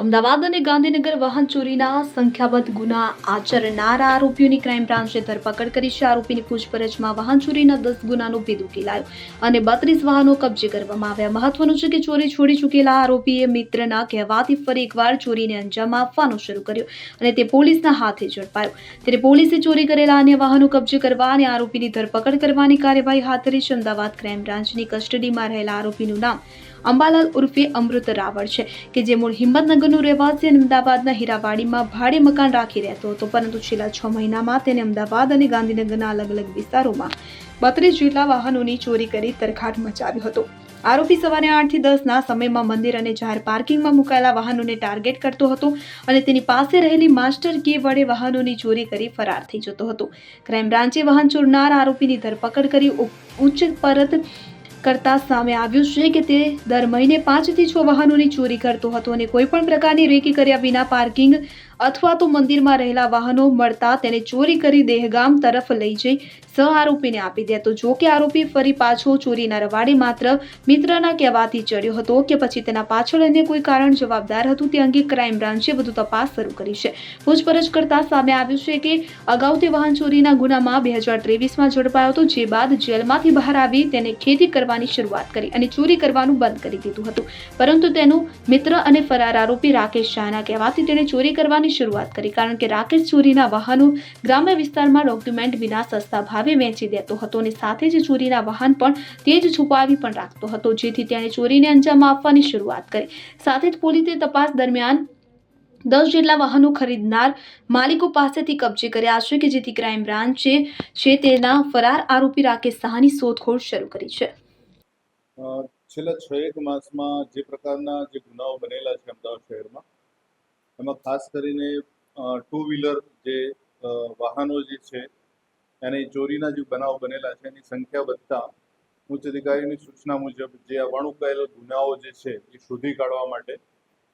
અમદાવાદ અને ગાંધીનગર વાહન ચોરીના સંખ્યાબંધ ગુના આચરનારા આરોપીઓની ક્રાઇમ બ્રાન્ચે ધરપકડ કરી છે. આરોપીની પૂછપરછમાં વાહન ચોરીના 10 ગુનાનો ભેદ ઉકેલાયો અને 32 વાહનો કબજે કરવામાં આવ્યા. મહત્વનું છે કે ચોરી છોડી ચૂકેલા આરોપીએ મિત્રના કહેવાથી ફરી એકવાર ચોરીને અંજામ આપવાનું શરૂ કર્યું અને તે પોલીસના હાથે ઝડપાયો. ત્યારે પોલીસે ચોરી કરેલા અન્ય વાહનો કબજે કરવા અને આરોપીની ધરપકડ કરવાની કાર્યવાહી હાથ ધરી છે. અમદાવાદ ક્રાઇમ બ્રાન્ચની કસ્ટડીમાં રહેલા આરોપીનું નામ અંબાલાલ ઉર્ફે અમૃત રાવળ છે કે જે મૂળ હિંમતનગરનો રહેવાસી અને અમદાવાદના હીરાવાડીમાં ભાડે મકાન રાખી રહેતો હતો, પરંતુ છેલ્લા 6 મહિનામાં તેને અમદાવાદ અને ગાંધીનગરના અલગ અલગ વિસ્તારોમાં 32 જેટલા વાહનોની ચોરી કરી તરખાટ મચાવ્યો હતો. આરોપી સવારે 8 થી 10 ના સમયમાં મંદિર અને જાહેર પાર્કિંગમાં મુકાયેલા વાહનોને ટાર્ગેટ કરતો હતો અને તેની પાસે રહેલી માસ્ટર કી વડે વાહનોની ચોરી કરી ફરાર થઈ જતો હતો. ક્રાઇમ બ્રાન્ચે વાહન ચોરનાર આરોપીની ધરપકડ કરી ઉચ્ચ પરત કરતા સામે આવ્યું છે કે તે દર મહિને 5 થી 6 વાહનોની ચોરી કરતો હતો અને કોઈ પણ પ્રકારની રેકી કર્યા વિના પાર્કિંગ અથવા તો મંદિરમાં રહેલા વાહનો મળતા તેને ચોરી કરી દહેગામ તરફ લઈ જઈ સહ આરોપીને આપી દેતો. જો કે આરોપી ફરી પાછો ચોરીના રવાડે માત્ર મિત્રના કહેવાથી ચડ્યો હતો કે પછી તેના પાછળ અન્ય કોઈ કારણ જવાબદાર હતું તે અંગે ક્રાઇમ બ્રાન્ચે વધુ તપાસ શરૂ કરી છે. પૂછપરછ કરતા સામે આવ્યું છે કે અગાઉ તે વાહન ચોરીના ગુનામાં 2023માં ઝડપાયો હતો, જે બાદ જેલમાંથી બહાર આવી તેને ખેતી કરવાની શરૂઆત કરી અને ચોરી કરવાનું બંધ કરી દીધું હતું. પરંતુ તેનો મિત્ર અને ફરાર આરોપી રાકેશ શાહના કહેવાથી તેણે ચોરી કરવાની શરૂઆત કરી, કારણ કે રાકેશ ચોરીના વાહનો ગ્રામ્ય વિસ્તારમાં ડોક્યુમેન્ટ વિના સસ્તા ભાવે વેચી દેતો હતો અને સાથે જ ચોરીના વાહન પણ તે જ છુપાવી પણ રાખતો હતો, જેથી તેણે ચોરીને અંજામ આપવાની શરૂઆત કરી. સાથે જ પોલીસે તપાસ દરમિયાન 10 જેટલા વાહનો ખરીદનાર માલિકો પાસેથી કબજે કર્યા છે કે જેથી ક્રાઇમ બ્રાન્ચે તેના ફરાર આરોપી રાકેશ શાહની શોધખોળ શરૂ કરી છે. છેલ્લા 6 માસમાં જે પ્રકારના જે ગુનાઓ બનેલા છે અમદાવાદ શહેરમાં, એમાં ખાસ કરીને 2 વ્હીલર જે વાહનો જે છે અને ચોરીના જે બનાવો બનેલા છે એની સંખ્યા વધતા ઉચ્ચ અધિકારીની સૂચના મુજબ જે અવણુકાયેલ ગુનાઓ જે છે એ શોધી કાઢવા માટે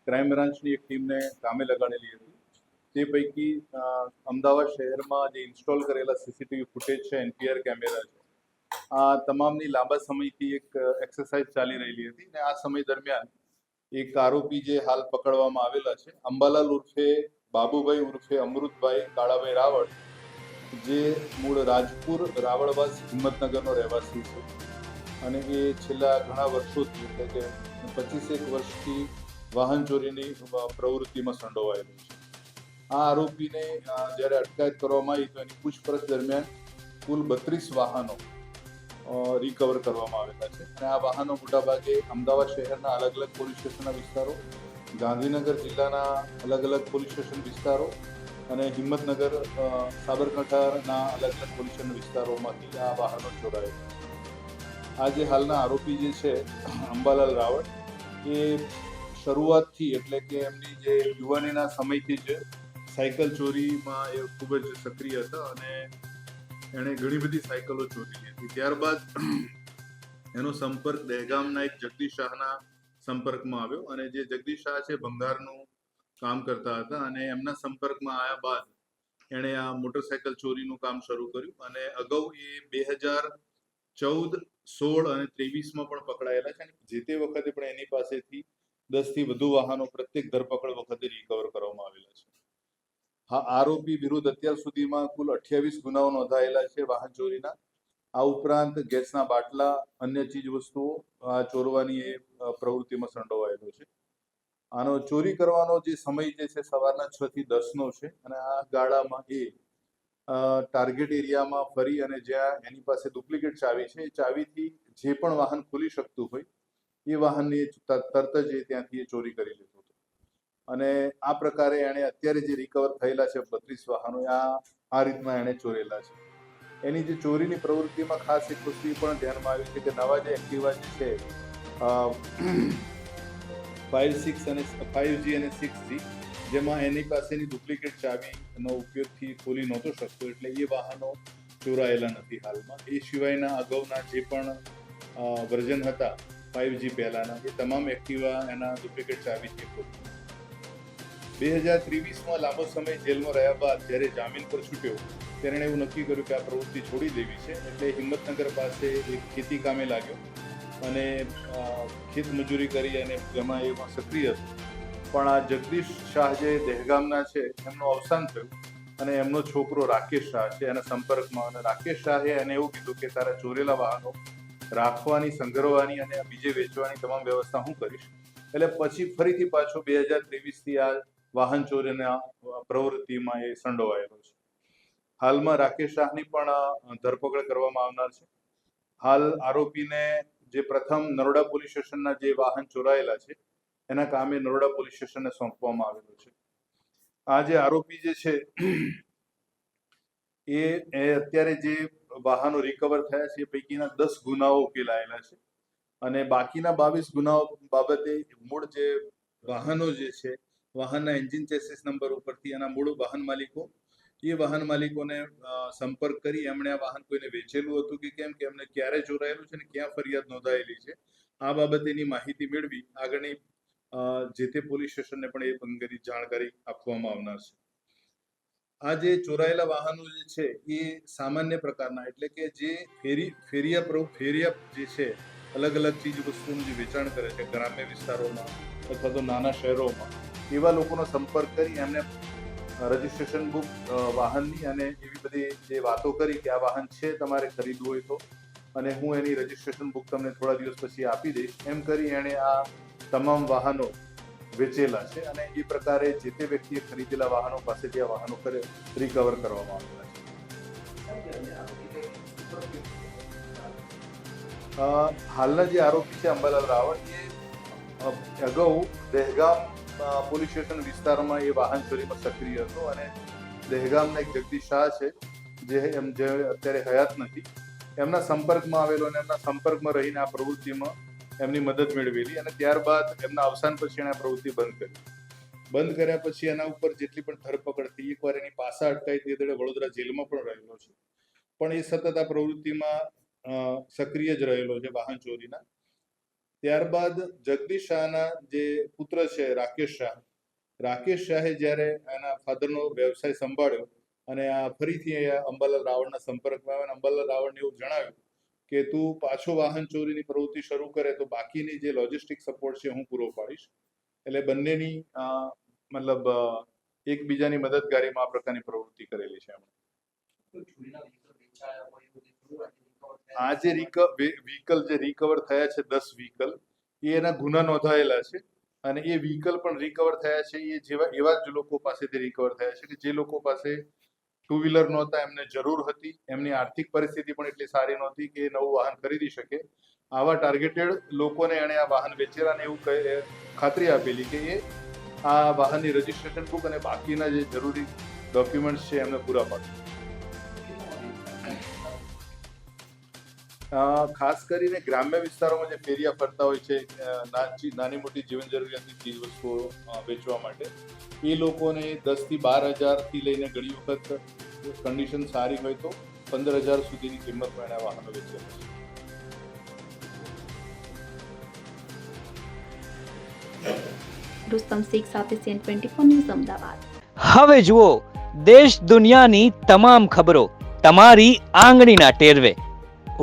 ક્રાઇમ બ્રાન્ચની એક ટીમને કામે લગાડેલી હતી. તે પૈકી અમદાવાદ શહેરમાં જે ઇન્સ્ટોલ કરેલા સીસીટીવી ફૂટેજ છે, એનપીઆર કેમેરા છે, આ તમામની લાંબા સમયથી એક એક્સરસાઇઝ ચાલી રહેલી હતી અને આ સમય દરમિયાન એક આરોપી જે હાલ પકડવામાં આવેલા છે, અંબાલાલ ઉર્ફે બાબુભાઈ ઉર્ફે અમૃતભાઈ કાળાભાઈ રાવળ, જે મૂળ રાજપુર રાવળવાસ હિંમતનગરનો રહેવાસી છે અને એ છેલ્લા ઘણા વર્ષોથી એટલે કે 25 વર્ષથી વાહન ચોરીની પ્રવૃત્તિમાં સંડોવાયેલો છે. આ આરોપીને જ્યારે અટકાયત કરવામાં આવી તો એની પૂછપરછ દરમિયાન કુલ 32 વાહનો રિકવર કરવામાં આવેલા છે અને આ વાહનો મોટાભાગે અમદાવાદ શહેરના અલગ અલગ પોલીસ સ્ટેશનના વિસ્તારો, ગાંધીનગર જિલ્લાના અલગ અલગ પોલીસ સ્ટેશન વિસ્તારો અને હિંમતનગર સાબરકાંઠાના અલગ અલગ પોલીસ સ્ટેશન વિસ્તારોમાંથી આ વાહનો ચોરાયેલા. આ જે હાલના આરોપી જે છે અંબાલાલ રાવળ, એ શરૂઆતથી એટલે કે એમની જે યુવાનીના સમયથી જ સાયકલ ચોરીમાં એ ખૂબ જ સક્રિય હતા અને એણે ઘણી બધી સાયકલો ચોરી હતી. ત્યારબાદ એનો સંપર્ક દહેગામના એક જગદીશ શાહના સંપર્કમાં આવ્યો અને જે જગદીશ શાહ છે ભંગારનું કામ કરતા હતા અને એમના સંપર્કમાં આવ્યા બાદ એણે આ મોટરસાયકલ ચોરીનું કામ શરૂ કર્યું અને અગાઉ એ 2014, 16 અને 23માં પણ પકડાયેલા છે અને જે તે વખતે પણ એની પાસેથી 10 થી વધુ વાહનો પ્રત્યેક ધરપકડ વખતે રિકવર કરવામાં આવેલા છે. હા, આરોપી વિરુદ્ધ અત્યાર સુધીમાં કુલ 28 ગુનાઓ નોંધાયેલા છે વાહન ચોરીના. આ ઉપરાંત ગેસના બાટલા, અન્ય ચીજ વસ્તુઓ ચોરવાની એ પ્રવૃત્તિમાં સંડોવાયેલો છે. આનો ચોરી કરવાનો જે સમય જે છે સવારના 6 થી 10નો છે અને આ ગાળામાં એ ટાર્ગેટ એરિયામાં ફરી અને જ્યાં એની પાસે ડુપ્લિકેટ ચાવી છે એ ચાવીથી જે પણ વાહન ખોલી શકતું હોય એ વાહનની તરત જ ત્યાંથી એ ચોરી કરી લેતો હતો અને આ પ્રકારે એણે અત્યારે જે રિકવર થયેલા છે 32 વાહનો આ રીતના એણે ચોરેલા છે. એની જે ચોરીની પ્રવૃત્તિમાં ખાસ એક વસ્તુ પણ ધ્યાનમાં આવી છે કે નવા જે એક્ટિવા જે છે 5G અને 6G, જેમાં એની પાસેની ડુપ્લિકેટ ચાવીનો ઉપયોગથી ખોલી નહોતો શકતો એટલે એ વાહનો ચોરાયેલા નથી હાલમાં. એ સિવાયના અગાઉના જે પણ વર્ઝન હતા 5G પહેલાના, એ તમામ એક્ટિવા એના ડુપ્લિકેટ ચાવીથી ખોલી. 2023માં લાંબો સમય જેલમાં રહ્યા બાદ જ્યારે જામીન પર છૂટ્યો ત્યારે એવું નક્કી કર્યું કે આ પ્રવૃત્તિ છોડી દેવી છે એટલે હિંમતનગર પાસે એક ખેતી કામે લાગ્યો અને ખેત મજૂરી કરી અને એમાં સક્રિય હતો પણ આ જગદીશ શાહ જે દહેગામના છે એમનું અવસાન થયું અને એમનો છોકરો રાકેશ શાહ છે એના સંપર્કમાં, અને રાકેશ શાહે એને એવું કીધું કે તારા ચોરેલા વાહનો રાખવાની, સંગ્રહવાની અને બીજે વેચવાની તમામ વ્યવસ્થા હું કરીશ. એટલે પછી ફરીથી પાછો 2023થી આ વાહન ચોરીના પ્રવૃત્તિમાં એ સંડોવાયેલો છે. હાલમાં રાકેશ શાહની પણ ધરપકડ કરવામાં આવનાર છે. હાલ આરોપીને જે પ્રથમ નરોડા પોલીસ સ્ટેશનના જે વાહન ચોરાયેલા છે એના કામે નરોડા પોલીસ સ્ટેશનને સોંપવામાં આવેલો છે. આ જે આરોપી જે છે એ અત્યારે જે વાહનો રિકવર થયા છે એ પૈકીના 10 ગુનાઓ ઉકેલાયેલા છે અને બાકીના 22 ગુનાઓ બાબતે મૂળ જે વાહનો જે છે, વાહનના એન્જિન ચેસિસ નંબર ઉપરથી એના મૂળ વાહન માલિકોને સંપર્ક કરી એમણે આ વાહન કોઈને વેચેલું હતું કે કેમ, કે એમને ક્યારે ચોરાયેલું છે ને ક્યાં ફરિયાદ નોંધાયેલી છે, આ બાબતેની માહિતી મેળવી આગળની જે તે પોલીસ સ્ટેશનને પણ એ અંગેની જાણકારી આપવામાં આવનાર છે. આ જે ચોરાયેલા વાહનો જે છે એ સામાન્ય પ્રકારના, એટલે કે જે ફેરિયા જે છે અલગ અલગ ચીજ વસ્તુનું જે વેચાણ કરે છે ગ્રામ્ય વિસ્તારોમાં અથવા તો નાના શહેરોમાં, એવા લોકોનો સંપર્ક કરી એમને રજીસ્ટ્રેશન બુક વાહનની અને એવી બધી જે વાતો કરી કે આ વાહન છે તમારે ખરીદવું હોય તો, અને હું એની રજીસ્ટ્રેશન બુક તમને થોડા દિવસ પછી આપી દઈશ, એમ કરી એણે આ તમામ વાહનો વેચેલા છે અને એ પ્રકારે જે તે વ્યક્તિએ ખરીદેલા વાહનો પાસેથી આ વાહનો રિકવર કરવામાં આવેલા છે. હાલના જે આરોપી છે અંબાલાલ રાવળ, એ અગાઉ દહેગામ પોલીસ સ્ટેશન વિસ્તારમાં એ વાહન ચોરીમાં સક્રિય હતો અને દહેગામના એક જગદીશ શાહ છે જે અત્યારે હયાત નથી, એમના સંપર્કમાં આવેલો અને એમના સંપર્કમાં રહીને આ પ્રવૃત્તિમાં એમની મદદ મેળવેલી અને ત્યારબાદ એમના અવસાન પછી એણે આ પ્રવૃત્તિ બંધ કર્યા પછી એના ઉપર જેટલી પણ ધરપકડ થઈ, એકવાર એની પાસા અટકાઈ તે દડે વડોદરા જેલમાં પણ રહેલો છે, પણ એ સતત આ પ્રવૃત્તિમાં સક્રિય જ રહેલો છે વાહન ચોરીના. ત્યારબાદ જગદીશ શાહના જે પુત્ર છે રાકેશ શાહે જ્યારે એના ફાધરનો વ્યવસાય સંભાળ્યો અને આ ફરીથી અંબાલાલ રાવળના સંપર્કમાં આવ્યા, અંબાલાલ રાવળને એવું જણાવ્યું કે તું પાછો વાહન ચોરીની પ્રવૃત્તિ શરૂ કરે તો બાકીની જે લોજિસ્ટિક સપોર્ટ છે હું પૂરો પાડીશ. એટલે બંનેની મતલબ એકબીજાની મદદગારીમાં આ પ્રકારની પ્રવૃત્તિ કરેલી છે એમણે. આ જે વ્હીકલ જે રિકવર થયા છે 10 વ્હીકલ, એ એના ગુના નોંધાયેલા છે અને એ વ્હીકલ પણ રિકવર થયા છે એ એવા જ લોકો પાસેથી રિકવર થયા છે કે જે લોકો પાસે 2 વ્હીલર નહોતા, એમને જરૂર હતી, એમની આર્થિક પરિસ્થિતિ પણ એટલી સારી નહોતી કે નવું વાહન ખરીદી શકે, આવા ટાર્ગેટેડ લોકોને એણે આ વાહન વેચેલા અને એવું ખાતરી આપેલી કે એ આ વાહનની રજીસ્ટ્રેશન બુક અને બાકીના જે જરૂરી ડોક્યુમેન્ટ્સ છે એમને પૂરા પાડશે. ખાસ કરીને ગ્રામ્ય વિસ્તારોમાં જે ફેરિયા ફરતા હોય છે નાની મોટી જીવન જરૂરિયાતની ચીજ વસ્તુઓ વેચવા માટે, એ લોકોને 10 થી 12 હજારથી લઈને ઘણી વખત કન્ડિશન સારી હોય તો 15,000 સુધીની કિંમતમાં એના વાહનો વેચેલા છે. રુસ્તમ શેખ સાથે CN24 ન્યૂઝ અમદાવાદ. હવે જુઓ દેશ દુનિયાની તમામ ખબરો તમારી આંગળીના ટેરવે.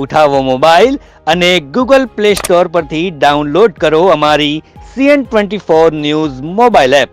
ઉઠાવો મોબાઈલ અને ગૂગલ પ્લે સ્ટોર પરથી ડાઉનલોડ કરો અમારી CN24 ન્યૂઝ મોબાઈલ એપ.